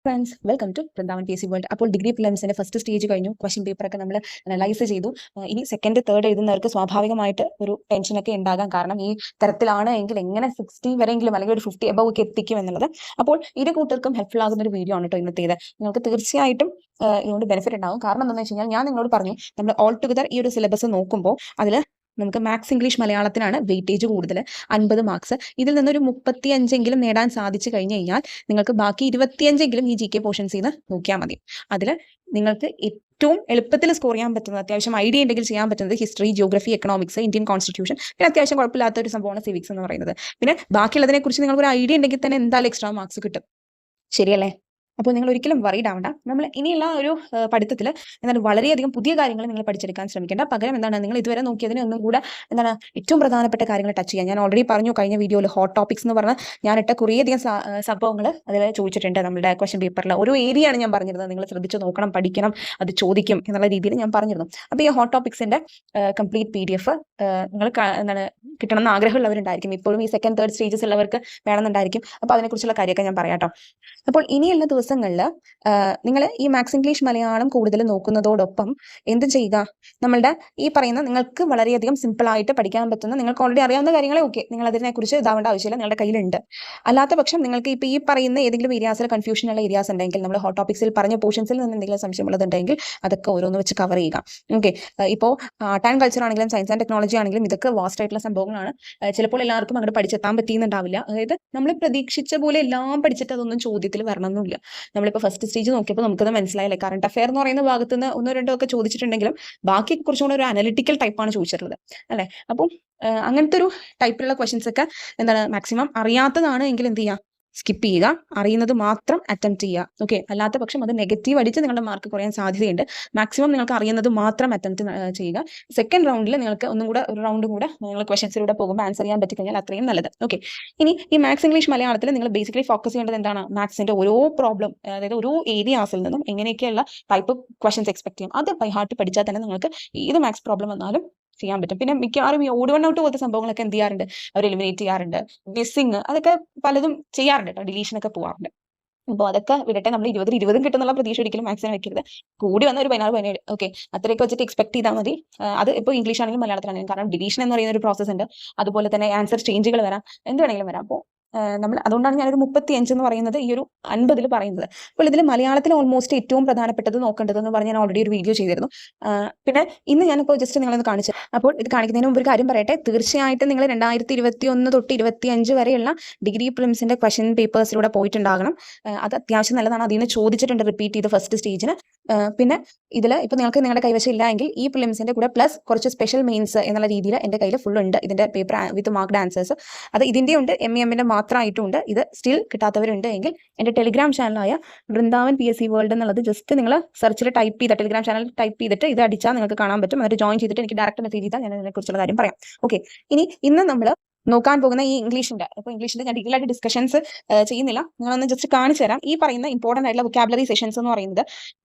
Friends, welcome to Vrindavan PSC world. അപ്പോൾ degree പ്രിലിംസിന്റെ first stage കഴിഞ്ഞു. ക്വസ്റ്റ്യൻ പേപ്പറൊക്കെ നമ്മൾ അനലൈസ് ചെയ്തു. ഇനി സെക്കൻഡ് തേർഡ് എഴുതുന്നവർക്ക് സ്വാഭാവികമായിട്ട് ഒരു ടെൻഷനൊക്കെ ഉണ്ടാകാം. കാരണം ഈ തരത്തിലാണ് എങ്കിൽ എങ്ങനെ 60 വരെയെങ്കിലും അല്ലെങ്കിൽ ഒരു 50 എബവ് ഒക്കെ എത്തിക്കും എന്നുള്ളത്. അപ്പോൾ ഇരു കൂട്ടർക്കും ഹെൽപ്ഫുൾ ആകുന്ന ഒരു വീഡിയോ ആണ് കേട്ടോ ഇന്നത്തേത്. നിങ്ങൾക്ക് തീർച്ചയായിട്ടും ഇതുകൊണ്ട് ബെനിഫിറ്റ് ഉണ്ടാവും. കാരണം എന്താണെന്ന് വെച്ച് കഴിഞ്ഞാൽ ഞാൻ നിങ്ങളോട് പറഞ്ഞു, നമ്മൾ ഓൾ ടുഗദർ ഈ ഒരു സിലബസ് നോക്കുമ്പോൾ അതിൽ നമുക്ക് മാത്സ് ഇംഗ്ലീഷ് മലയാളത്തിനാണ് വെയിറ്റേജ് കൂടുതൽ, 50 മാർക്സ്. ഇതിൽ നിന്നൊരു 35 നേടാൻ സാധിച്ചു കഴിഞ്ഞു കഴിഞ്ഞാൽ നിങ്ങൾക്ക് ബാക്കി 25 ഈ GK പോർഷൻസിൽ നിന്ന് നോക്കിയാൽ മതി. അതിൽ നിങ്ങൾക്ക് ഏറ്റവും എളുപ്പത്തിൽ സ്കോർ ചെയ്യാൻ പറ്റുന്നത്, അത്യാവശ്യം ഐഡിയ ഉണ്ടെങ്കിൽ ചെയ്യാൻ പറ്റുന്നത് history, geography, economics, Indian constitution, പിന്നെ അത്യാവശ്യം കുഴപ്പമില്ലാത്ത ഒരു സംഭവമാണ് സിവിക്സ് എന്ന് പറയുന്നത്. പിന്നെ ബാക്കിയുള്ളതിനെ കുറിച്ച് നിങ്ങൾക്ക് ഒരു ഐഡിയ ഉണ്ടെങ്കിൽ തന്നെ എന്തായാലും എക്സ്ട്രാ മാർക്സ് കിട്ടും. ശരിയല്ലേ? അപ്പോൾ നിങ്ങൾ ഒരിക്കലും വറീഡ് ആവണ്ട. നമ്മൾ ഇനിയുള്ള ഒരു പഠിത്തത്തിൽ എന്താണ് വളരെയധികം പുതിയ കാര്യങ്ങൾ നിങ്ങൾ പഠിച്ചെടുക്കാൻ ശ്രമിക്കേണ്ട. പകരം എന്താണ് നിങ്ങൾ ഇതുവരെ നോക്കിയതിനെ ഒന്നും കൂടെ എന്താണ് ഏറ്റവും പ്രധാനപ്പെട്ട കാര്യങ്ങൾ ടച്ച് ചെയ്യാൻ. ഞാൻ ഓൾറെഡി പറഞ്ഞു കഴിഞ്ഞ വീഡിയോയിൽ ഹോട്ട് ടോപ്പിക്സ് എന്ന് പറഞ്ഞാൽ ഞാനിട്ട കുറേയധികം സംഭവങ്ങൾ അതിൽ ചോദിച്ചിട്ടുണ്ട്. നമ്മുടെ ക്വസ്റ്റ്യൻ പേപ്പറിൽ ഓരോ ഏരിയ ആണ് ഞാൻ പറഞ്ഞിരുന്നത്. നിങ്ങൾ ശ്രദ്ധിച്ച് നോക്കണം, പഠിക്കണം, അത് ചോദിക്കും എന്നുള്ള രീതിയിൽ ഞാൻ പറഞ്ഞിരുന്നു. അപ്പോൾ ഈ ഹോട്ട് ടോപ്പിക്സിന്റെ കംപ്ലീറ്റ് PDF നിങ്ങൾ എന്താണ് കിട്ടണമെന്ന് ആഗ്രഹമുള്ളവരുണ്ടായിരിക്കും. ഇപ്പോഴും ഈ സെക്കൻഡ് തേർഡ് സ്റ്റേജസ് ഉള്ളവർക്ക് വേണമെന്നുണ്ടായിരിക്കും. അപ്പോൾ അതിനെക്കുറിച്ചുള്ള കാര്യമൊക്കെ ഞാൻ പറയാട്ടോ. അപ്പോൾ ഇനിയുള്ള ദിവസങ്ങളിൽ നിങ്ങൾ ഈ മാത്സ് ഇംഗ്ലീഷ് മലയാളം കൂടുതൽ നോക്കുന്നതോടൊപ്പം എന്ത് ചെയ്യുക, നമ്മളുടെ ഈ പറയുന്ന നിങ്ങൾക്ക് വളരെയധികം സിമ്പിളായിട്ട് പഠിക്കാൻ പറ്റുന്ന, നിങ്ങൾക്ക് ഓൾറെഡി അറിയാവുന്ന കാര്യങ്ങളെ ഓക്കെ, നിങ്ങൾ അതിനെക്കുറിച്ച് ഇതാവേണ്ട ആവശ്യമില്ല, നിങ്ങളുടെ കയ്യിലുണ്ട്. അല്ലാത്ത പക്ഷം നിങ്ങൾക്ക് ഇപ്പോൾ ഈ പറയുന്ന ഏതെങ്കിലും ഏരിയാസിൽ കൺഫ്യൂഷൻ ഉള്ള ഏരിയാസ് ഉണ്ടെങ്കിൽ, നമ്മൾ ഹോട്ട് ടോപ്പിക്സിൽ പറഞ്ഞ പോർഷൻസിൽ നിന്ന് എന്തെങ്കിലും സംശയമുള്ളതുണ്ടെങ്കിൽ അതൊക്കെ ഓരോന്ന് വെച്ച് കവർ ചെയ്യുക. ഓക്കെ, ഇപ്പോൾ ആർട്ട് ആൻഡ് കൾച്ചർ ആണെങ്കിലും സയൻസ് ആൻഡ് ടെക്നോളജി ആണെങ്കിലും ഇതൊക്കെ വാസ്റ്റ് ആയിട്ടുള്ള സംഭവങ്ങളാണ്. ചിലപ്പോൾ എല്ലാവർക്കും അങ്ങോട്ട് പഠിച്ചെത്താൻ പറ്റിയെന്നുണ്ടാവില്ല. അതായത് നമ്മൾ പ്രതീക്ഷിച്ച പോലെ എല്ലാം പഠിച്ചിട്ട് അതൊന്നും ചോദ്യത്തിൽ വരണമെന്നില്ല. നമ്മളിപ്പോൾ ഫസ്റ്റ് സ്റ്റേജ് നോക്കിയപ്പോൾ നമുക്കത് മനസ്സിലായില്ലേ. കറണ്ട് അഫെയർ എന്ന് പറയുന്ന ഭാഗത്ത് നിന്ന് ഒന്നോ രണ്ടോ ഒക്കെ ചോദിച്ചിട്ടുണ്ടെങ്കിലും ബാക്കി കുറച്ചുകൂടെ ഒരു അനലിറ്റിക്കൽ ടൈപ്പാണ് ചോദിച്ചിട്ടുള്ളത് അല്ലേ. അപ്പം അങ്ങനത്തെ ഒരു ടൈപ്പിലുള്ള ക്വസ്റ്റ്യൻസ് ഒക്കെ എന്താണ് മാക്സിമം അറിയാത്തതാണ് എങ്കിൽ എന്ത് ചെയ്യുക, സ്കിപ്പ് ചെയ്യുക, അറിയുന്നത് മാത്രം അറ്റംപ്റ്റ് ചെയ്യുക. ഓക്കെ, അല്ലാത്ത പക്ഷം അത് നെഗറ്റീവ് അടിച്ച് നിങ്ങളുടെ മാർക്ക് കുറയാൻ സാധ്യതയുണ്ട്. മാക്സിമം നിങ്ങൾക്ക് അറിയുന്നത് മാത്രം അറ്റംപ്റ്റ് ചെയ്യുക. സെക്കൻഡ് റൗണ്ടിൽ നിങ്ങൾക്ക് ഒന്നും കൂടെ ഒരു റൗണ്ടും കൂടെ നിങ്ങൾ ക്വസ്റ്റൻസിലൂടെ പോകുമ്പോൾ ആൻസർ ചെയ്യാൻ പറ്റിക്കഴിഞ്ഞാൽ അത്രയും നല്ലത്. ഓക്കെ, ഇനി ഈ മാത്സ് ഇംഗ്ലീഷ് മലയാളത്തിൽ നിങ്ങൾ ബേസിക്കലി ഫോക്കസ് ചെയ്യേണ്ടത് എന്താണ്, മാത്സിന്റെ ഓരോ പ്രോബ്ലം, അതായത് ഓരോ ഏരിയാസിൽ നിന്നും എങ്ങനെയൊക്കെയുള്ള ടൈപ്പ് ക്വസ്റ്റൻസ് എക്സ്പെക്ട് ചെയ്യും അത് ബൈ ഹാർട്ട് പഠിച്ചാൽ തന്നെ നിങ്ങൾക്ക് ഏത് മാത്സ് പ്രോബ്ലം വന്നാലും ചെയ്യാൻ പറ്റും. പിന്നെ മിക്കവാറും ഈ ഓഡ് വൺ ഔട്ട് പോലത്തെ സംഭവങ്ങളൊക്കെ എന്ത് ചെയ്യാറുണ്ട്, അവർ എലിമിനേറ്റ് ചെയ്യാറുണ്ട്. മിസ്സിങ് അതൊക്കെ പലതും ചെയ്യാറുണ്ട് കേട്ടോ, ഡിലീഷനൊക്കെ പോകാറുണ്ട്. അപ്പോൾ അതൊക്കെ വിടട്ടെ. നമ്മൾ 20 കിട്ടുന്നുള്ള പ്രതീക്ഷ ഒരിക്കലും മാക്സിമം വെക്കരുത്. കൂടി വന്ന ഒരു 16-17 ഓക്കെ, അത്രയൊക്കെ വെച്ചിട്ട് എക്സ്പെക്ട് ചെയ്താൽ മതി. അത് ഇപ്പോൾ ഇംഗ്ലീഷ് ആണെങ്കിലും മലയാളത്തിലാണെങ്കിലും. കാരണം ഡിലീഷൻ എന്ന് പറയുന്ന ഒരു പ്രോസസ് ഉണ്ട്. അതുപോലെ തന്നെ ആൻസർ ചേഞ്ചുകൾ വരാം, എന്ത് വേണമെങ്കിലും വരാം. അപ്പോൾ നമ്മൾ അതുകൊണ്ടാണ് ഞാനൊരു 35 എന്ന് പറയുന്നത് ഈ ഒരു 50 പറയുന്നത്. അപ്പോൾ ഇതിൽ മലയാളത്തിൽ ഓൾമോസ്റ്റ് ഏറ്റവും പ്രധാനപ്പെട്ടത് നോക്കേണ്ടതെന്ന് പറഞ്ഞ് ഞാൻ ഓൾറെഡി ഒരു വീഡിയോ ചെയ്തിരുന്നു. പിന്നെ ഇന്ന് ഞാനിപ്പോൾ ജസ്റ്റ് നിങ്ങളൊന്ന് കാണിച്ചു. അപ്പോൾ ഇത് കാണിക്കുന്നതിന് മുമ്പ് ഒരു കാര്യം പറയട്ടെ. തീർച്ചയായിട്ടും നിങ്ങൾ 2021 തൊട്ട് 25 വരെയുള്ള ഡിഗ്രി പ്രിലിംസിന്റെ ക്വസ്റ്റ്യൻ പേപ്പേഴ്സിലൂടെ പോയിട്ടുണ്ടാകണം. അത് അത്യാവശ്യം നല്ലതാണ്. അതിൽ നിന്ന് ചോദിച്ചിട്ടുണ്ട് റിപ്പീറ്റ് ചെയ്ത് ഫസ്റ്റ് സ്റ്റേജിന്. പിന്നെ ഇതിൽ ഇപ്പോൾ നിങ്ങൾക്ക് നിങ്ങളുടെ കൈവശം ഇല്ല എങ്കിൽ ഈ പ്രിലിംസിന്റെ കൂടെ പ്ലസ് കുറച്ച് സ്പെഷ്യൽ മെയിൻസ് എന്നുള്ള രീതിയിൽ എൻ്റെ കയ്യിൽ ഫുൾ ഉണ്ട്. ഇതിന്റെ പേപ്പർ വിത്ത് മാർക്ക്ഡ് ആൻസേഴ്സ് അത് ഇതിൻ്റെ ഉണ്ട്, MEMന്റെ മാത്രമായിട്ടുണ്ട്. ഇത് സ്റ്റിൽ കിട്ടാത്തവരുണ്ട് എങ്കിൽ എൻ്റെ ടെലിഗ്രാം ചാനലായ വൃന്ദാവൻ PSC വേൾഡ് എന്നുള്ളത് ജസ്റ്റ് നിങ്ങൾ സെർച്ചിൽ ടൈപ്പ് ചെയ്ത ടെലിഗ്രാം ചാനൽ ടൈപ്പ് ചെയ്തിട്ട് ഇത് അടിച്ചാൽ നിങ്ങൾക്ക് കാണാൻ പറ്റും. എന്നിട്ട് ജോയിൻ ചെയ്തിട്ട് എനിക്ക് ഡയറക്റ്റ് മെസ്സേജ് ചെയ്താൽ ഞാൻ അതിനെക്കുറിച്ചുള്ള കാര്യം പറയാം. ഓക്കെ, ഇന്ന് നമ്മൾ നോക്കാൻ പോകുന്ന ഈ ഇംഗ്ലീഷിന്റെ, അപ്പോൾ ഇംഗ്ലീഷിന്റെ ഞാൻ ഡീറ്റെയിൽ ആയിട്ട് ഡിസ്കഷൻസ് ചെയ്യുന്നില്ല, നിങ്ങളൊന്ന് ജസ്റ്റ് കാണിച്ചു തരാം. ഈ പറയുന്ന ഇമ്പോർട്ടൻ്റ് ആയിട്ടുള്ള വൊക്കാബുലറി സെഷൻസ് എന്ന് പറയുന്നത്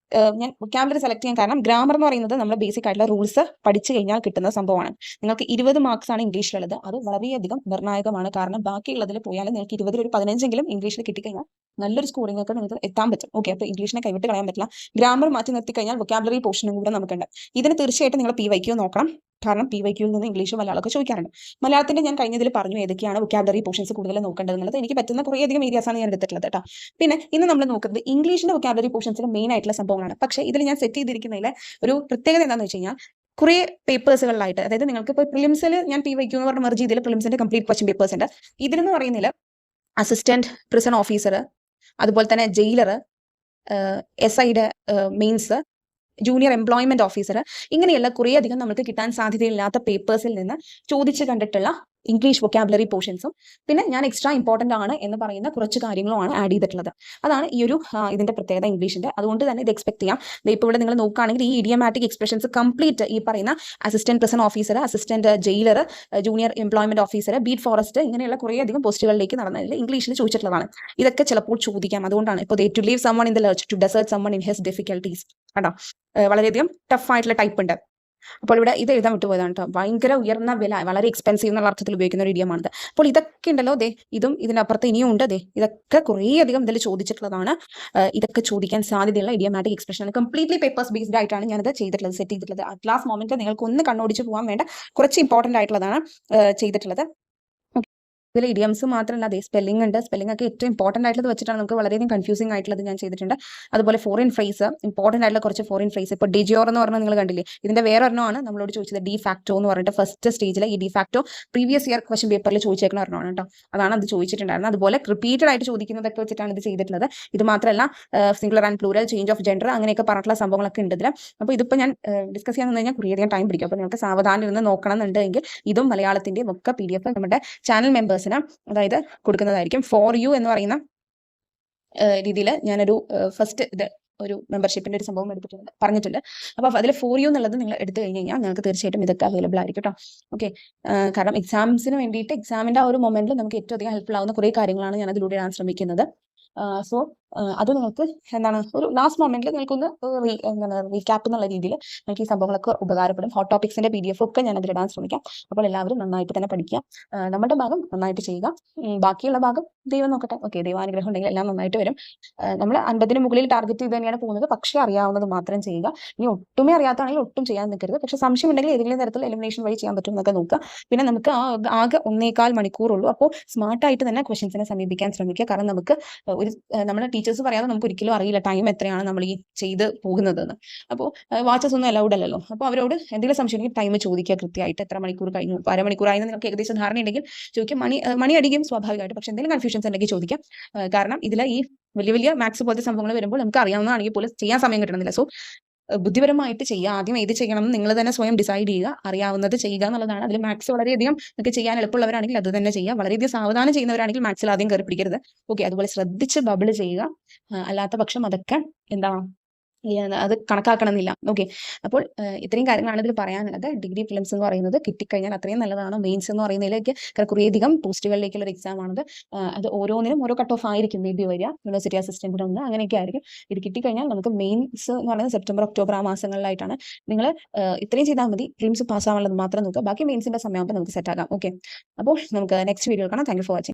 ഞാൻ വൊക്കാബുലറി സെലക്ട് ചെയ്യാൻ കാരണം ഗ്രാമർ എന്ന് പറയുന്നത് നമ്മൾ ബേസിക് ആയിട്ടുള്ള റൂൾസ് പഠിച്ചു കഴിഞ്ഞാൽ കിട്ടുന്ന സംഭവമാണ്. നിങ്ങൾക്ക് 20 മാർക്സ് ആണ് ഇംഗ്ലീഷിലുള്ളത്. അത് വളരെയധികം നിർണായകമാണ്. കാരണം ബാക്കിയുള്ളതിൽ പോയാൽ നിങ്ങൾക്ക് 20 ഒരു 15 ഇംഗ്ലീഷിൽ കിട്ടിക്കഴിഞ്ഞാൽ നല്ലൊരു സ്കോറിംഗ് ഒക്കെ നിങ്ങൾക്ക് എത്താൻ പറ്റും. ഓക്കെ, അപ്പോൾ ഇംഗ്ലീഷിനെ കൈവിട്ട് കളയാൻ പറ്റില്ല. ഗ്രാമർ മാറ്റി നിർത്തി കഴിഞ്ഞാൽ വൊക്കാബുലറി പോർഷനും കൂടെ നമുക്കുണ്ട്. ഇതിന് തീർച്ചയായിട്ടും നിങ്ങൾ PYQ നോക്കണം. കാരണം PYQയിൽ നിന്ന് ഇംഗ്ലീഷ് മലയാളമൊക്കെ ചോദിക്കാറുണ്ട്. മലയാളത്തിന്റെ ഞാൻ കഴിഞ്ഞതിൽ പറഞ്ഞു ഏതൊക്കെയാണ് വൊക്കാബുലറി പോർഷൻസ് കൂടുതൽ നോക്കേണ്ടത് എന്നുള്ളത്. എനിക്ക് പറ്റുന്ന കുറേയധികം ഏരിയാസാണ് ഞാൻ എടുത്തിട്ടുള്ളത് കേട്ടോ. പിന്നെ ഇന്ന് നമ്മൾ നോക്കുന്നത് ഇംഗ്ലീഷിന്റെ വൊക്കാബുലറി പോർഷൻസിൽ മെയിൻ ആയിട്ടുള്ള സംഭവങ്ങളാണ്. പക്ഷേ ഇതിൽ ഞാൻ സെറ്റ് ചെയ്തിരിക്കുന്നതിൽ ഒരു പ്രത്യേകത എന്താണെന്ന് വെച്ച് കഴിഞ്ഞാൽ കുറേ പേപ്പേഴ്സുകളിലായിട്ട്, അതായത് നിങ്ങൾക്ക് ഇപ്പോൾ പ്രിലിംസിൽ ഞാൻ PYQ എന്ന് പറഞ്ഞ മെർജ് ചെയ്തതിൽ പ്രിലിംസിന്റെ കംപ്ലീറ്റ് ക്വസ്റ്റ്യൻ പേപ്പേഴ്സ് ഉണ്ട്. ഇതിലെന്ന് പറയുന്നതിൽ അസിസ്റ്റന്റ് പ്രിസൺ ഓഫീസർ, അതുപോലെ തന്നെ ജയിലർ, SIയുടെ മെയിൻസ്, ജൂനിയർ എംപ്ലോയ്മെന്റ് ഓഫീസർ, ഇങ്ങനെയുള്ള കുറേയധികം നമുക്ക് കിട്ടാൻ സാധ്യതയില്ലാത്ത പേപ്പേഴ്സിൽ നിന്ന് ചോദിച്ചു കണ്ടിട്ടുള്ള ഇംഗ്ലീഷ് വൊക്കാബുലറി പോർഷൻസും പിന്നെ ഞാൻ എക്സ്ട്രാ ഇമ്പോർട്ടൻ്റ് ആണ് എന്ന് പറയുന്ന കുറച്ച് കാര്യങ്ങളുമാണ് ആഡ് ചെയ്തിട്ടുള്ളത്. അതാണ് ഈ ഒരു ഇതിന്റെ പ്രത്യേകത ഇംഗ്ലീഷിന്റെ. അതുകൊണ്ട് തന്നെ ഇത് എക്സ്പെക്ട് ചെയ്യാം. ഇപ്പോൾ ഇവിടെ നിങ്ങൾ നോക്കുകയാണെങ്കിൽ ഈ ഇഡിയമാറ്റിക് എക്സ്പ്രഷൻസ് കംപ്ലീറ്റ് ഈ പറയുന്ന assistant prison officer, assistant jailer, junior employment officer, beat forest, ഇങ്ങനെയുള്ള കുറേയധികം പോസ്റ്റുകളിലേക്ക് നടന്നതിൽ ഇംഗ്ലീഷിൽ ചോദിച്ചിട്ടുള്ളതാണ്. ഇതൊക്കെ ചിലപ്പോൾ ചോദിക്കാം. അതുകൊണ്ടാണ് ഇപ്പോൾ to leave someone in the lurch, to desert someone in his difficulties. കേട്ടോ, വളരെയധികം ടഫ് ആയിട്ടുള്ള ടൈപ്പ് ഉണ്ട്. അപ്പോൾ ഇവിടെ ഇത് എഴുതാൻ വിട്ടുപോയതാണ് കേട്ടോ. ഭയങ്കര ഉയർന്ന വില, വളരെ എക്സ്പെൻസീവ് എന്നുള്ള അർത്ഥത്തിൽ ഉപയോഗിക്കുന്ന ഒരു ഇഡിയമാണിത്. അപ്പോൾ ഇതൊക്കെ ഉണ്ടല്ലോ, ദേ ഇതും ഇതിനപ്പുറത്ത് ഇനിയും ഉണ്ട്. ദേ ഇതൊക്കെ കുറേ അധികം ഇതിൽ ചോദിച്ചിട്ടുള്ളതാണ്. ഇതൊക്കെ ചോദിക്കാൻ സാധ്യതയുള്ള ഇഡിയമാറ്റിക് എക്സ്പ്രഷൻ ആണ്. കംപ്ലീറ്റ്ലി പേപ്പേഴ്സ് ബേസ്ഡ് ആയിട്ടാണ് ഞാനത് ചെയ്തിട്ടുള്ളത്, സെറ്റ് ചെയ്തിട്ടുള്ളത്. അറ്റ് ലാസ്റ്റ് മൊമെന്റ് നിങ്ങൾക്ക് ഒന്ന് കണ്ണോടിച്ച് പോകാൻ വേണ്ട കുറച്ച് ഇമ്പോർട്ടൻ്റ് ആയിട്ടുള്ളതാണ് ചെയ്തിട്ടുള്ളത്. ഇതിൽ ഇഡിയംസ് മാത്രമല്ല, അതേ സ്പെല്ലിംഗ് ഉണ്ട്. സ്പെല്ലിംഗ് ഒക്കെ ഏറ്റവും ഇമ്പോർട്ടൻ്റ് ആയിട്ടുള്ളത് വെച്ചിട്ടാണ് നമുക്ക് വളരെയധികം കൺഫ്യൂസിംഗ് ആയിട്ടുള്ളത് ഞാൻ ചെയ്തിട്ടുണ്ട്. അതുപോലെ ഫോറിൻ ഫ്രേസ്, ഇമ്പോർട്ടൻ്റ് ആയിട്ടുള്ള കുറച്ച് ഫോറിൻ ഫ്രേസ്. ഇപ്പോൾ ഡിജിയോർ എന്ന് പറഞ്ഞാൽ നിങ്ങൾ കണ്ടില്ലേ, ഇതിന്റെ വേറെ ഒരെണ്ണമാണ് നമ്മളോട് ചോദിച്ചത്, ഡി ഫാക്ടോ എന്ന് പറഞ്ഞിട്ട് ഫസ്റ്റ് സ്റ്റേജിൽ ഈ de facto previous year question പേപ്പറിൽ ചോദിച്ചേക്കുന്ന ഒരെണ്ണമാണ് കേട്ടോ. അതാണ് അത് ചോദിച്ചിട്ടുണ്ടായിരുന്നത്. അതുപോലെ റിപ്പീറ്റഡ് ആയിട്ട് ചോദിക്കുന്നതൊക്കെ വെച്ചിട്ടാണ് ഇത് ചെയ്തിട്ടുള്ളത്. ഇത് മാത്രമല്ല singular and plural, change of gender, അങ്ങനെയൊക്കെ പറഞ്ഞിട്ടുള്ള സംഭവങ്ങളൊക്കെ ഉണ്ട് ഇതിൽ. അപ്പോൾ ഇതിപ്പോൾ ഞാൻ ഡിസ്കസ് ചെയ്യാൻ കഴിഞ്ഞാൽ കുറേയധികം ടൈം പിടിക്കും. അപ്പോൾ നിങ്ങൾക്ക് സാവധാനം ഇരുന്ന് നോക്കണം എന്നുണ്ടെങ്കിൽ ഇതും മലയാളത്തിൻ്റെയും ഒക്കെ PDF നമ്മുടെ ചാനൽ മെമ്പേഴ്സിന് അതായത് കൊടുക്കുന്നതായിരിക്കും. ഫോർ യു എന്ന് പറയുന്ന രീതിയിൽ ഞാനൊരു ഫസ്റ്റ് ഇത് ഒരു മെമ്പർഷിപ്പിന്റെ ഒരു സംഭവം പറഞ്ഞിട്ടുണ്ട്. അപ്പോൾ അതിൽ ഫോർ യു എന്നുള്ളത് നിങ്ങൾ എടുത്തു കഴിഞ്ഞ് കഴിഞ്ഞാൽ നിങ്ങൾക്ക് തീർച്ചയായിട്ടും ഇതൊക്കെ അവൈലബിൾ ആയിരിക്കും കേട്ടോ. ഓക്കെ, കാരണം എക്സാംസിന് വേണ്ടിയിട്ട് എക്സാമിന്റെ ആ ഒരു മൊമെന്റിൽ നമുക്ക് ഏറ്റവും അധികം ഹെൽപ്ഫുൾ ആവുന്ന കുറേ കാര്യങ്ങളാണ് ഞാൻ അതിലൂടെ ഇടാൻ ശ്രമിക്കുന്നത്. സോ അത് നിങ്ങൾക്ക് എന്താണ് ഒരു ലാസ്റ്റ് മൊമെന്റിൽ നിങ്ങൾക്കൊന്ന് റീക്യാപ്പ് എന്നുള്ള രീതിയിൽ നിങ്ങൾക്ക് ഈ സംഭവങ്ങളൊക്കെ ഉപകാരപ്പെടും. ഹോട്ട് ടോപ്പിക്സിന്റെ PDF ഒക്കെ ഞാൻ അതിലിടാൻ ശ്രമിക്കാം. അപ്പോൾ എല്ലാവരും നന്നായിട്ട് തന്നെ പഠിക്കുക, നമ്മുടെ ഭാഗം നന്നായിട്ട് ചെയ്യുക, ബാക്കിയുള്ള ഭാഗം ദൈവം നോക്കട്ടെ. ഓക്കെ, ദൈവാനുഗ്രഹം ഉണ്ടെങ്കിൽ എല്ലാം നന്നായിട്ട് വരും. നമ്മൾ 50ന് മുകളിൽ ടാർഗറ്റ് ചെയ്ത് തന്നെയാണ് പോകുന്നത്. പക്ഷേ അറിയാവുന്നത് മാത്രം ചെയ്യുക. ഇനി ഒട്ടുമേ അറിയാത്താണെങ്കിൽ ഒട്ടും ചെയ്യാൻ നിൽക്കരുത്. പക്ഷേ സംശയം ഉണ്ടെങ്കിൽ ഏതെങ്കിലും തരത്തിൽ എലിമിനേഷൻ വഴി ചെയ്യാൻ പറ്റും എന്നൊക്കെ നോക്കുക. പിന്നെ നമുക്ക് ആകെ 1.25 മണിക്കൂറുള്ളൂ. അപ്പോൾ സ്മാർട്ടായിട്ട് തന്നെ ക്വസ്റ്റ്യൻസിനെ സമീപിക്കാൻ ശ്രമിക്കുക. കാരണം നമുക്ക് ഒരു നമ്മുടെ ടീച്ചേഴ്സ് പറയാതെ നമുക്ക് ഒരിക്കലും അറിയില്ല ടൈം എത്രയാണ് നമ്മൾ ഈ ചെയ്ത് പോകുന്നതെന്ന്. അപ്പോൾ വാച്ചസ് ഒന്നും അലൗഡ് അല്ലല്ലോ. അപ്പോൾ അവരോട് എന്തെങ്കിലും സംശയം ഉണ്ടെങ്കിൽ ടൈം ചോദിക്കുക കൃത്യമായിട്ട്. എത്ര മണിക്കൂർ കഴിഞ്ഞു, അരമണിക്കൂറായെന്ന് നിങ്ങൾക്ക് ഏകദേശം ധാരണ ഉണ്ടെങ്കിൽ ചോദിക്കും. മണി അടിക്കും സ്വാഭാവികമായിട്ട്. പക്ഷെ എന്തെങ്കിലും കൺഫ്യൂഷൻസ് ഉണ്ടെങ്കിൽ ചോദിക്കാം. കാരണം ഇതിൽ ഈ വലിയ മാത്സ് പോലത്തെ സംഭവങ്ങൾ വരുമ്പോൾ നമുക്ക് അറിയാവുന്നതാണെങ്കിൽ പോലും ചെയ്യാൻ സമയം കിട്ടണമെന്നില്ല. സോ ബുദ്ധിപരമായിട്ട് ചെയ്യുക. ആദ്യം ഏത് ചെയ്യണം എന്ന് നിങ്ങൾ തന്നെ സ്വയം ഡിസൈഡ് ചെയ്യുക. അറിയാവുന്നത് ചെയ്യുക എന്നുള്ളതാണ്. അതിൽ മാത്സ് വളരെയധികം നിങ്ങൾക്ക് ചെയ്യാൻ എളുപ്പമുള്ളവരാണെങ്കിൽ അത് തന്നെ ചെയ്യുക. വളരെയധികം സാവധാനം ചെയ്യുന്നവരാണെങ്കിൽ മാത്സിൽ ആദ്യം കയറി പിടിക്കരുത്. ഓക്കെ, അതുപോലെ ശ്രദ്ധിച്ച് ബബിൾ ചെയ്യുക. അല്ലാത്ത പക്ഷം അതൊക്കെ എന്താണ് അത് കണക്കാക്കണമെന്നില്ല. ഓക്കെ, അപ്പോൾ ഇത്രയും കാര്യങ്ങളാണ് ഇതിൽ പറയാനുള്ളത്. ഡിഗ്രി ഫിലിംസ് എന്ന് പറയുന്നത് കിട്ടിക്കഴിഞ്ഞാൽ അത്രയും നല്ലതാണ്. മെയിൻസ് എന്ന് പറയുന്നതിലേക്ക് കുറേയധികം പോസ്റ്റുകളിലേക്കുള്ള ഒരു എക്സാം ആണത്. അത് ഓരോന്നിനും ഓരോ കട്ട് ഓഫ് ആയിരിക്കും മേ ബി വരിക. യൂണിവേഴ്സിറ്റി അസിസ്റ്റന്റ് ഒന്ന് അങ്ങനെയൊക്കെ ആയിരിക്കും. ഇത് കിട്ടിക്കഴിഞ്ഞാൽ നമുക്ക് മെയിൻസ് എന്ന് പറയുന്നത് സെപ്റ്റംബർ ഒക്ടോബർ ആ മാസങ്ങളിലായിട്ടാണ്. നിങ്ങൾ ഇത്രയും ചെയ്താൽ മതി. ഫിലിംസ് പാസ്സാവാനുള്ളത് മാത്രം നോക്കുക. ബാക്കി മെയിൻസിന്റെ സമയമാകുമ്പോൾ നമുക്ക് സെറ്റ് ആകാം. ഓക്കെ, അപ്പോൾ നമുക്ക് നെക്സ്റ്റ് വീഡിയോ കാണാം. Thank you for watching.